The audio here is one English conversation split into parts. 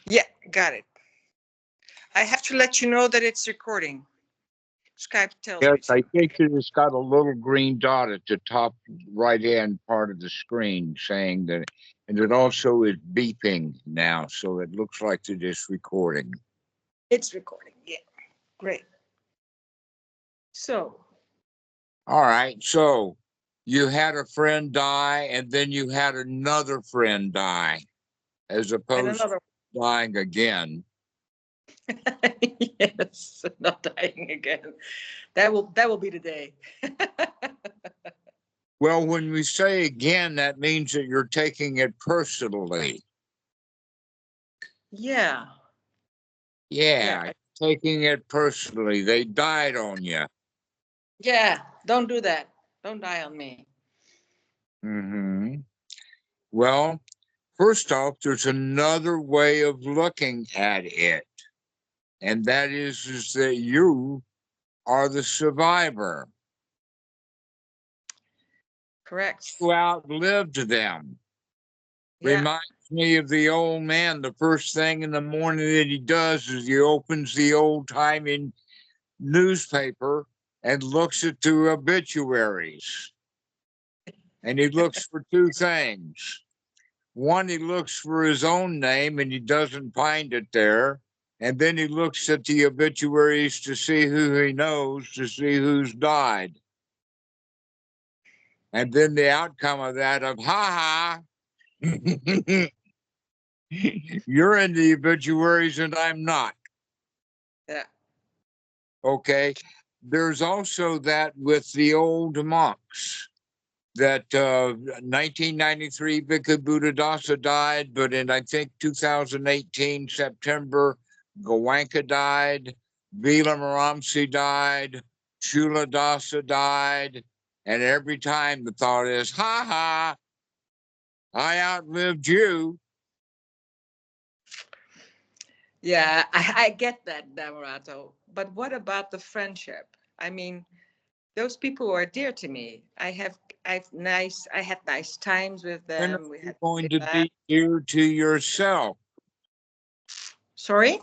Yeah, got it. I have to let you know that it's recording. Skype tells Yes, me so. I think it's got a little green dot at the top right-hand part of the screen saying that, and it also is beeping now, so it looks like it is recording. It's recording. Yeah, great. So. All right, so you had a friend die, and then you had another friend die, as opposed to dying again. Yes, not dying again. That will be the day. Well, when we say again, that means that you're taking it personally. Yeah. Yeah, taking it personally. They died on you. Yeah, don't do that. Don't die on me. Mm-hmm. Well, first off, there's another way of looking at it, and that is that you are the survivor. Correct. You outlived them. Yeah. Reminds me of the old man. The first thing in the morning that he does is he opens the old-timey newspaper and looks at the obituaries. And he looks for two things. One, he looks for his own name and he doesn't find it there. And then he looks at the obituaries to see who he knows, to see who's died. And then the outcome of that of, ha ha, you're in the obituaries and I'm not. Yeah. Okay. There's also that with the old monks. That 1993 Bhikkhu Buddhadasa died, but in I think 2018 September, Goenka died, Vila died, Chula Dasa died, and every time the thought is, ha ha, I outlived you. Yeah, I get that, Dhammarato. But what about the friendship? I mean, those people are dear to me. I had nice times with When them. are We you had going to laugh. be dear to yourself? Sorry?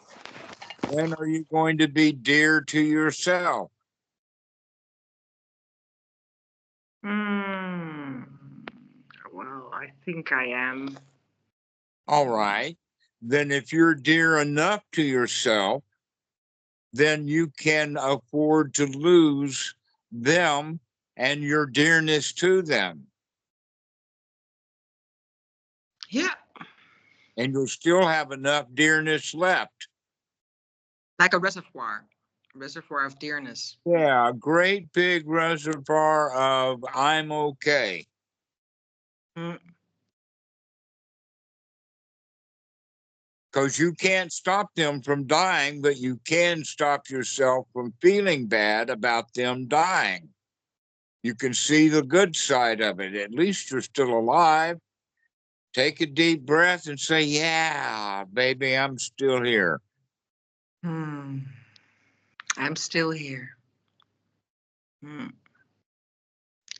When are you going to be dear to yourself? Well, I think I am. All right. Then if you're dear enough to yourself, then you can afford to lose them and your dearness to them. Yeah. And you'll still have enough dearness left. Like a reservoir of dearness. Yeah, a great big reservoir of I'm okay. Mm. Because you can't stop them from dying, but you can stop yourself from feeling bad about them dying. You can see the good side of it. At least you're still alive. Take a deep breath and say, yeah, baby, I'm still here. I'm still here.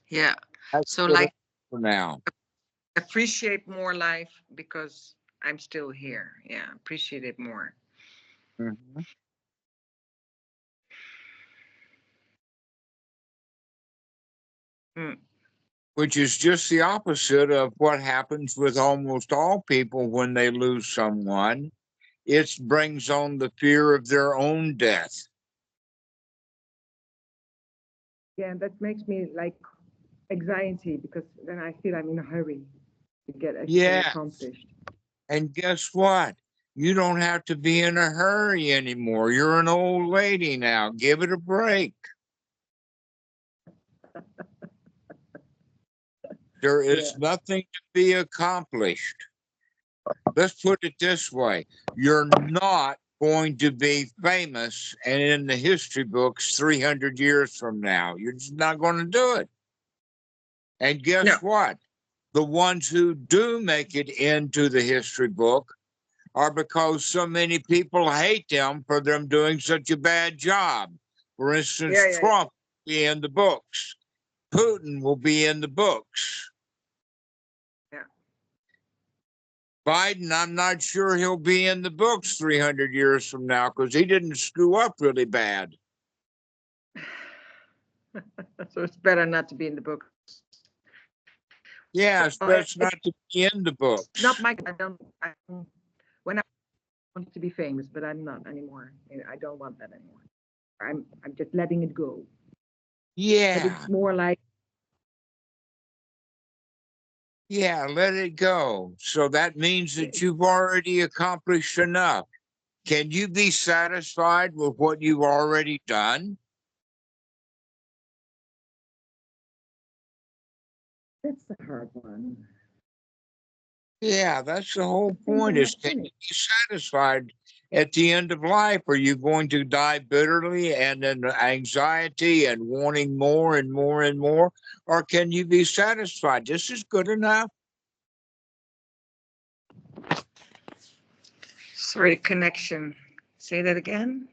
Yeah. That's So good like for now. appreciate more life because I'm still here. Yeah, appreciate it more. Mm-hmm. Which is just the opposite of what happens with almost all people when they lose someone. It brings on the fear of their own death. Yeah, that makes me like anxiety because then I feel I'm in a hurry to get everything accomplished. And guess what? You don't have to be in a hurry anymore. You're an old lady now. Give it a break. There is nothing to be accomplished. Let's put it this way. You're not going to be famous and in the history books 300 years from now. You're just not going to do it. And guess what? The ones who do make it into the history book are because so many people hate them for them doing such a bad job. For instance, Trump will be in the books. Putin will be in the books. Yeah. Biden, I'm not sure he'll be in the books 300 years from now because he didn't screw up really bad. So it's better not to be in the book. Yeah, it's best not to be in the books. Not my. When I wanted to be famous, but I'm not anymore. I don't want that anymore. I'm just letting it go. Yeah. But it's more like. Yeah, let it go. So that means that you've already accomplished enough. Can you be satisfied with what you've already done? That's the hard one. Yeah, that's the whole point is can you be satisfied at the end of life? Are you going to die bitterly and in anxiety and wanting more and more and more? Or can you be satisfied? This is good enough. Sorry, connection. Say that again.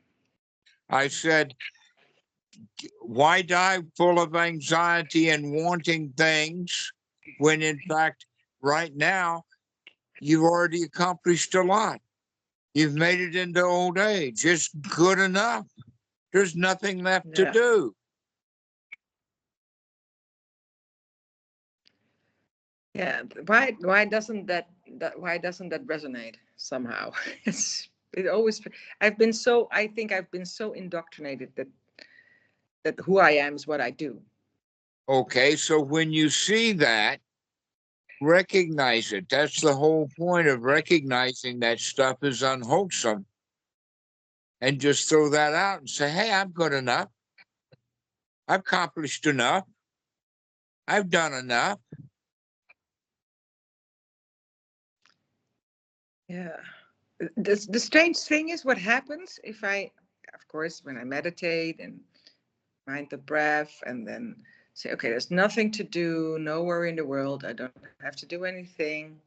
I said, why die full of anxiety and wanting things when in fact, right now, you've already accomplished a lot. You've made it into old age. It's good enough. There's nothing left to do. Yeah. Why doesn't that resonate somehow? It always. I think I've been so indoctrinated that who I am is what I do. Okay, so when you see that, recognize it. That's the whole point of recognizing that stuff is unwholesome. And just throw that out and say, hey, I'm good enough. I've accomplished enough. I've done enough. Yeah. The strange thing is what happens if of course, when I meditate and mind the breath and then say, okay, there's nothing to do, no worry in the world. I don't have to do anything.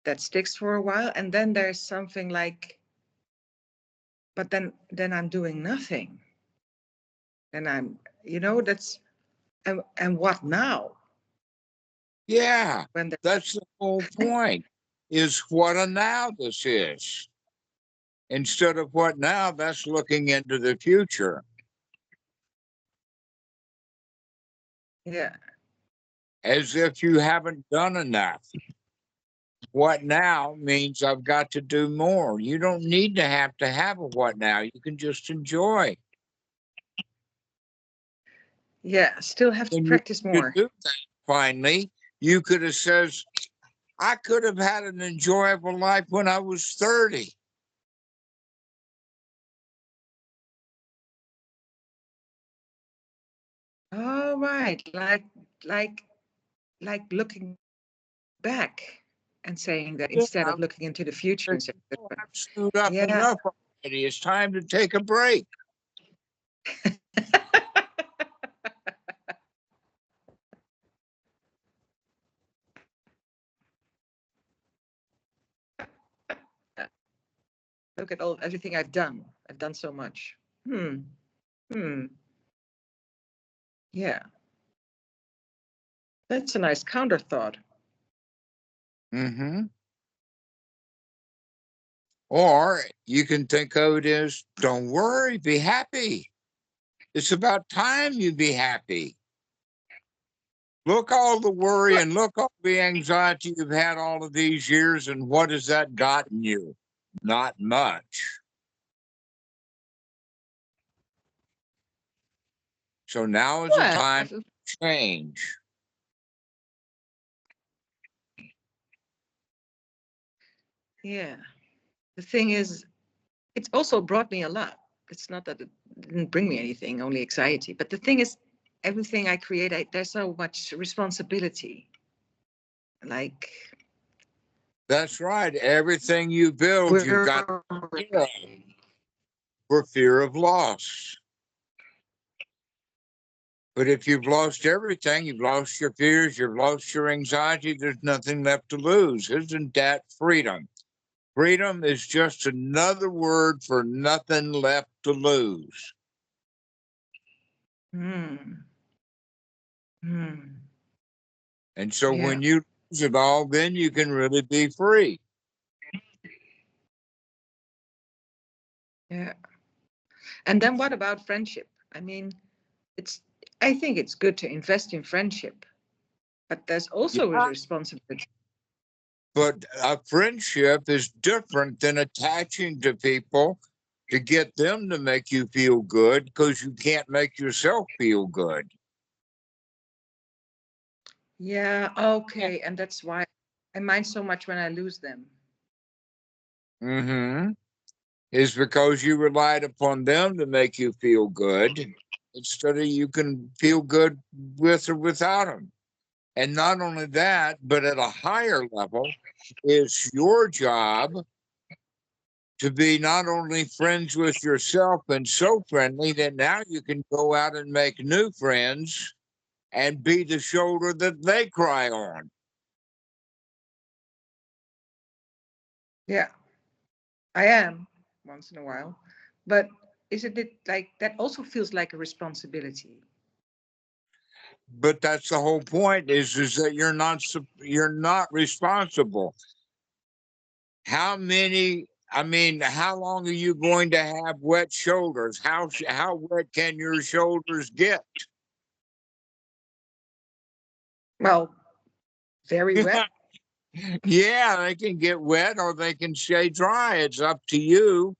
That sticks for a while. And then there's something like, but then I'm doing nothing. And and what now? Yeah, that's the whole point, is what a now this is. Instead of what now, that's looking into the future. Yeah. As if you haven't done enough. What now means I've got to do more. You don't need to have a what now. You can just enjoy. Yeah, still have to practice more. Do that, finally, you could have said, I could have had an enjoyable life when I was 30. All right, like looking back and saying that instead of looking into the future and saying, I've screwed up enough already. It's time to take a break. Look at everything I've done. I've done so much. Yeah. That's a nice counter thought. Mm-hmm. Or you can think of it as, don't worry, be happy. It's about time you be happy. Look all the worry and look all the anxiety you've had all of these years, and what has that gotten you? Not much. So now is the time to change. Yeah. The thing is, it's also brought me a lot. It's not that it didn't bring me anything, only anxiety. But the thing is, everything I create, there's so much responsibility. Like, that's right. Everything you build, you've got for fear of loss. But if you've lost everything, you've lost your fears, you've lost your anxiety, there's nothing left to lose. Isn't that freedom? Freedom is just another word for nothing left to lose. And so when you lose it all, then you can really be free. Yeah. And then what about friendship? I mean, I think it's good to invest in friendship, but there's also a Yeah, responsibility. but a friendship is different than attaching to people to get them to make you feel good because you can't make yourself feel good. Yeah, okay. And that's why I mind so much when I lose them. Mm-hmm. Is because you relied upon them to make you feel good instead of you can feel good with or without them. And not only that, but at a higher level, it's your job to be not only friends with yourself and so friendly that now you can go out and make new friends and be the shoulder that they cry on. Yeah, I am once in a while. But isn't it like that also feels like a responsibility? But that's the whole point is that you're not responsible. How many, I mean, how long are you going to have wet shoulders? How wet can your shoulders get? Well, very wet. Yeah, they can get wet or they can stay dry. It's up to you.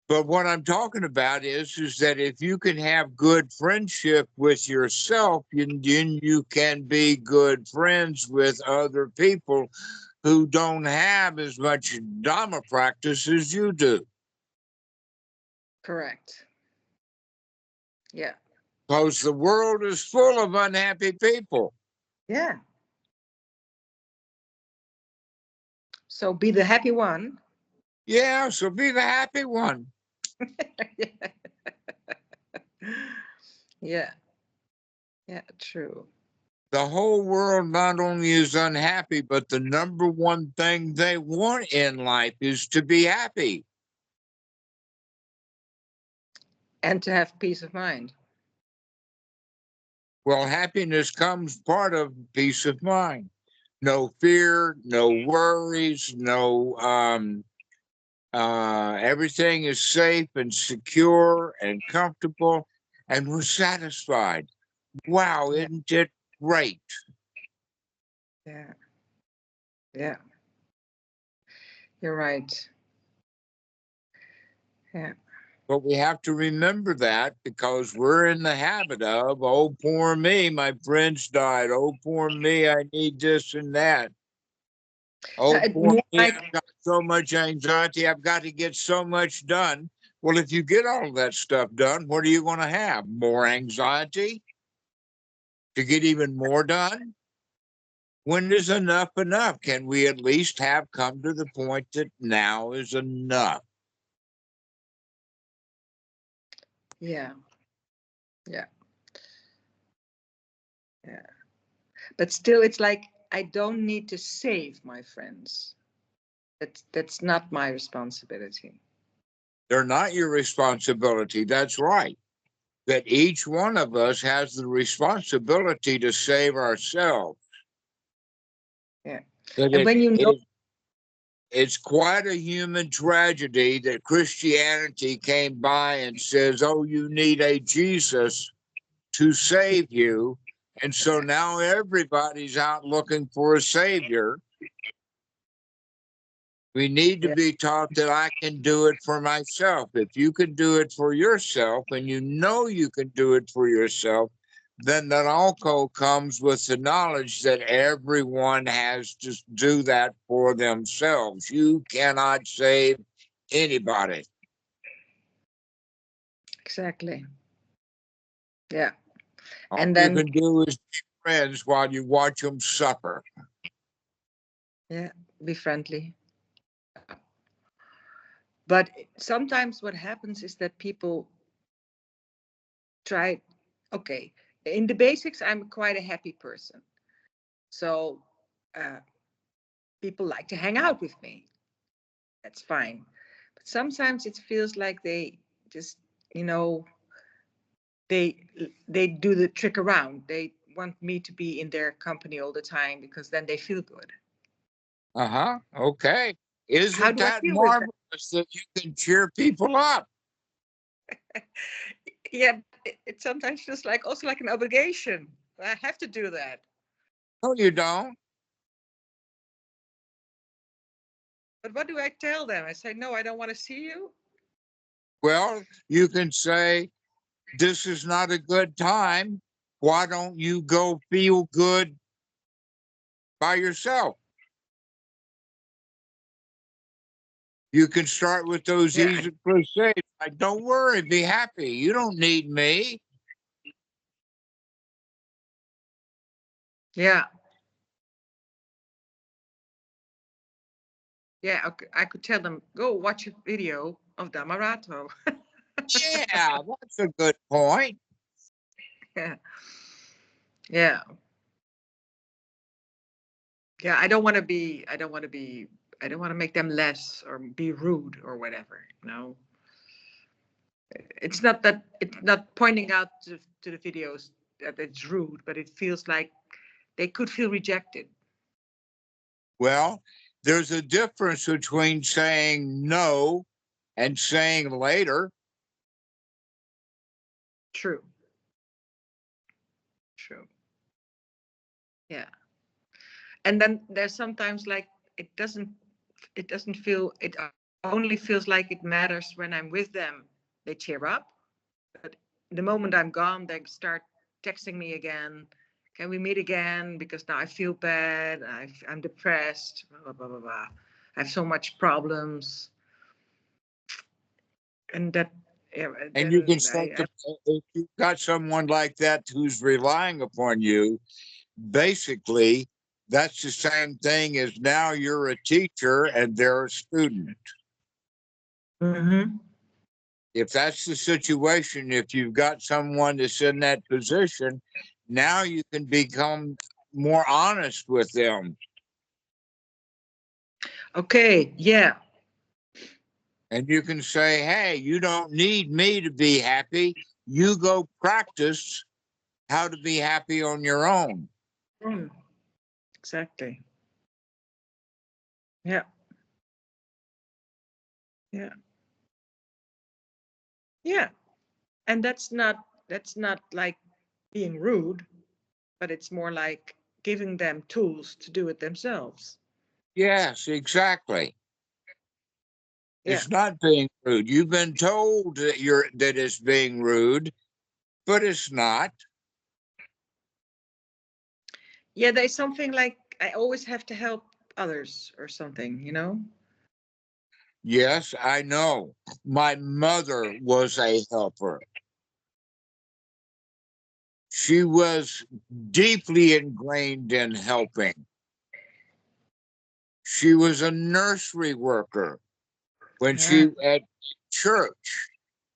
But what I'm talking about is that if you can have good friendship with yourself, then you can be good friends with other people who don't have as much Dhamma practice as you do. Correct. Yeah. Because the world is full of unhappy people. Yeah. So be the happy one. Yeah, so be the happy one. Yeah. Yeah, true. The whole world not only is unhappy, but the number one thing they want in life is to be happy. And to have peace of mind. Well, happiness comes part of peace of mind. No fear, no worries, no everything is safe and secure and comfortable, and we're satisfied. Wow, Yeah. isn't it great? Yeah. Yeah. You're right. Yeah. But we have to remember that because we're in the habit of, oh, poor me, my friends died. Oh, poor me, I need this and that. Oh, It's poor more me, like I've got so much anxiety. I've got to get so much done. Well, if you get all of that stuff done, what are you going to have? More anxiety to get even more done? When is enough enough? Can we at least have come to the point that now is enough? yeah. Yeah. Yeah. But still it's like I don't need to save my friends. That's not my responsibility. They're not your responsibility. That's right. That each one of us has the responsibility to save ourselves. Yeah. That And when you know it's quite a human tragedy that Christianity came by and says, oh, you need a Jesus to save you. And so now everybody's out looking for a savior. We need to yeah, be taught that I can do it for myself. If you can do it for yourself and you know you can do it for yourself, then that also comes with the knowledge that everyone has to do that for themselves. You cannot save anybody. exactly. Yeah. All And you then can do is be friends while you watch them suffer. yeah, be friendly. But sometimes what happens is that people try, okay, in the basics, I'm quite a happy person. So uh, people like to hang out with me. That's fine. But sometimes it feels like they just, you know, they they do the trick around. They want me to be in their company all the time because then they feel good. Uh huh. Okay. How Isn't do I that deal with that? marvelous? is that you can cheer people up. Yeah, it sometimes feels like also like an obligation. I have to do that. No, you don't. But what do I tell them? I say, no, I don't want to see you. Well, you can say, this is not a good time. Why don't you go feel good by yourself? You can start with those Yeah, easy cliches. Like, don't worry, be happy. You don't need me. yeah, yeah. I could tell them, go watch a video of Dhammarato. Yeah, that's a good point. Yeah, yeah, yeah. I don't want to be. I don't want to be. I don't want to make them less or be rude or whatever. No, it's not that. It's not pointing out to the videos that it's rude, but it feels like they could feel rejected. Well, there's a difference between saying no and saying later. True. True. Yeah. And then there's sometimes like it doesn't feel it only feels like it matters when I'm with them. They cheer up. But the moment I'm gone, they start texting me again. Can we meet again? Because now I feel bad. I'm depressed. Blah, blah, blah, blah, blah. I have so much problems. And that, yeah, And you can then start to, if you've got someone like that who's relying upon you, basically, that's the same thing as now you're a teacher and they're a student. mm-hmm. If that's the situation, if you've got someone that's in that position, now you can become more honest with them. Okay, yeah. And you can say, hey, you don't need me to be happy. You go practice how to be happy on your own. Mm, exactly. Yeah, yeah, yeah. And that's not like being rude, but it's more like giving them tools to do it themselves. Yes, exactly. Yeah. It's not being rude. You've been told that it's being rude, but it's not. Yeah, there's something like I always have to help others or something. Yes, I know. My mother was a helper. She was deeply ingrained in helping. She was a nursery worker when Yeah. she at church,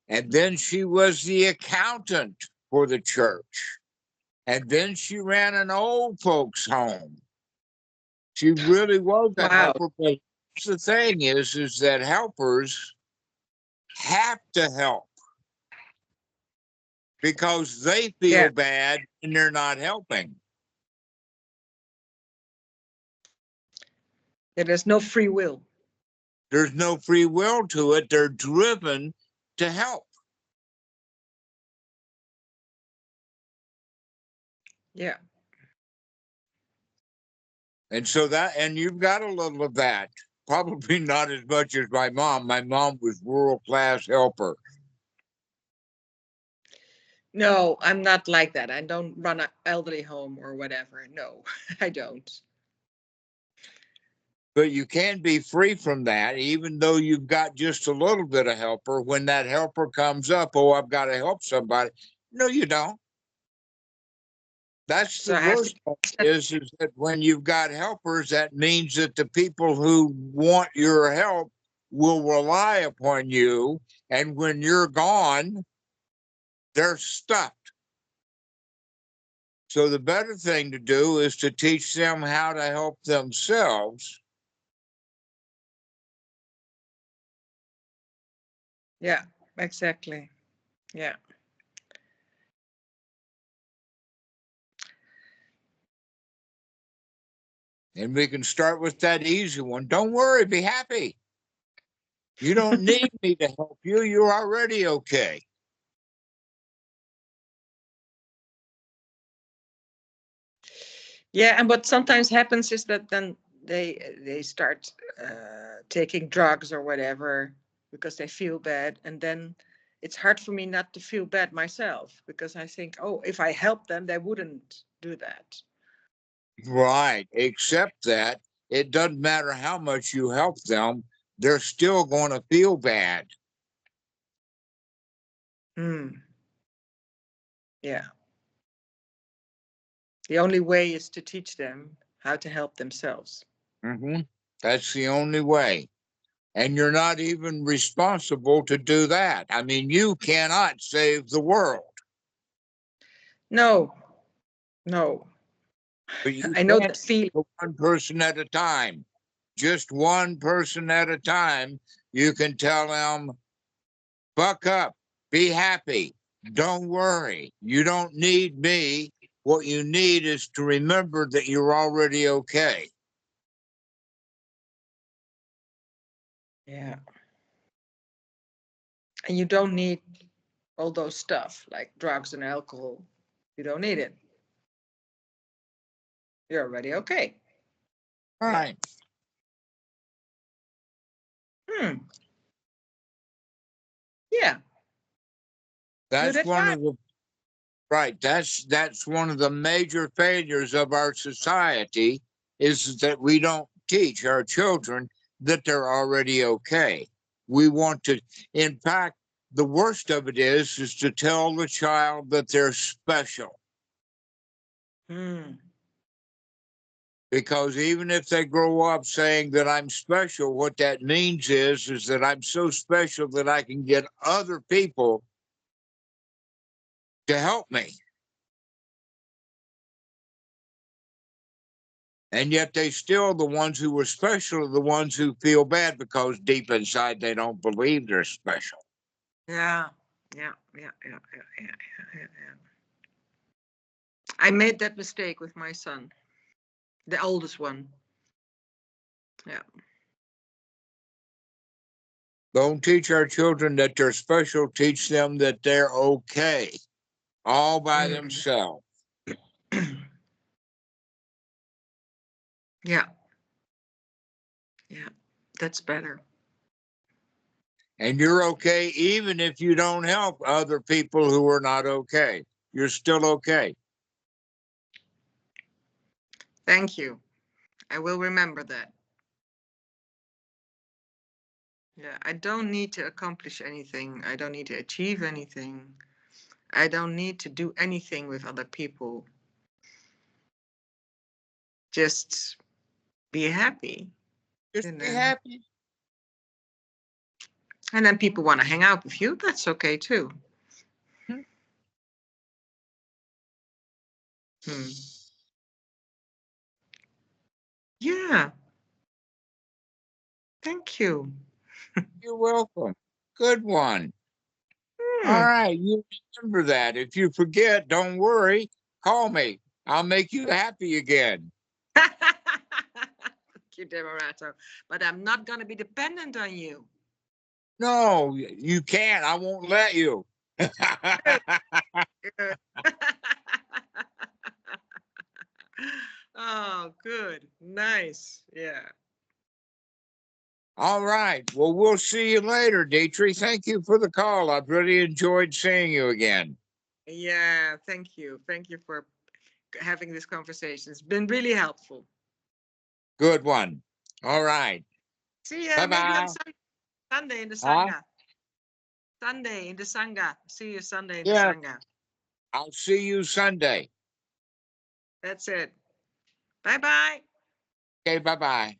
and then she was the accountant for the church, and then she ran an old folks home. She really was a Wow. helper. But the thing is that helpers have to help because they Yeah. feel bad and they're not helping. Yeah, there's no free will. There's no free will to it. They're driven to help. Yeah. And you've got a little of that. Probably not as much as my mom. My mom was world class helper. No, I'm not like that. I don't run an elderly home or whatever. No, I don't. But you can be free from that, even though you've got just a little bit of helper. When that helper comes up, oh, I've got to help somebody. No, you don't. That's So the I have to. worst part is that when you've got helpers, that means that the people who want your help will rely upon you. And when you're gone, they're stuck. So the better thing to do is to teach them how to help themselves. Yeah, exactly. Yeah. And we can start with that easy one. Don't worry, be happy. You don't need me to help you. You're already okay. Yeah, and what sometimes happens is that then they start taking drugs or whatever because they feel bad, and then it's hard for me not to feel bad myself because I think, oh, if I help them, they wouldn't do that. Right. Except that it doesn't matter how much you help them, they're still going to feel bad. Yeah. The only way is to teach them how to help themselves. Mm-hmm. That's the only way. And you're not even responsible to do that. I mean, you cannot save the world. No, no. But you I know can that feeling. one person at a time. Just one person at a time. You can tell them, buck up, be happy, don't worry. You don't need me. What you need is to remember that you're already okay. Yeah. And you don't need all those stuff like drugs and alcohol. You don't need it. You're already okay. Right. Yeah. Good That's one advice. of the right. That's one of the major failures of our society is that we don't teach our children that they're already okay. We want to, in fact, the worst of it is to tell the child that they're special. Because even if they grow up saying that I'm special, what that means is that I'm so special that I can get other people to help me. And yet they still, the ones who were special are the ones who feel bad because deep inside they don't believe they're special. Yeah. I made that mistake with my son, the oldest one. Yeah. Don't teach our children that they're special. Teach them that they're okay, all by themselves. Yeah. Yeah. That's better. And you're okay even if you don't help other people who are not okay. You're still okay. Thank you. I will remember that. Yeah. I don't need to accomplish anything. I don't need to achieve anything. I don't need to do anything with other people. Just be happy. Just be happy. And then people want to hang out with you. That's okay too. Yeah. Thank you. You're welcome. Good one. All right. You remember that. If you forget, don't worry. Call me. I'll make you happy again. Thank you, Dhammarato. But I'm not going to be dependent on you. No, you can't. I won't let you. Good. Oh, good. Nice. Yeah. All right. Well, we'll see you later, Deirdre. Thank you for the call. I've really enjoyed seeing you again. Yeah. Thank you. Thank you for having this conversation. It's been really helpful. Good one. All right. See ya. Bye-bye. Maybe on Sunday in the Sangha. Sunday in the Sangha. See you Sunday in the Sangha. I'll see you Sunday. That's it. Bye-bye. Okay, bye-bye.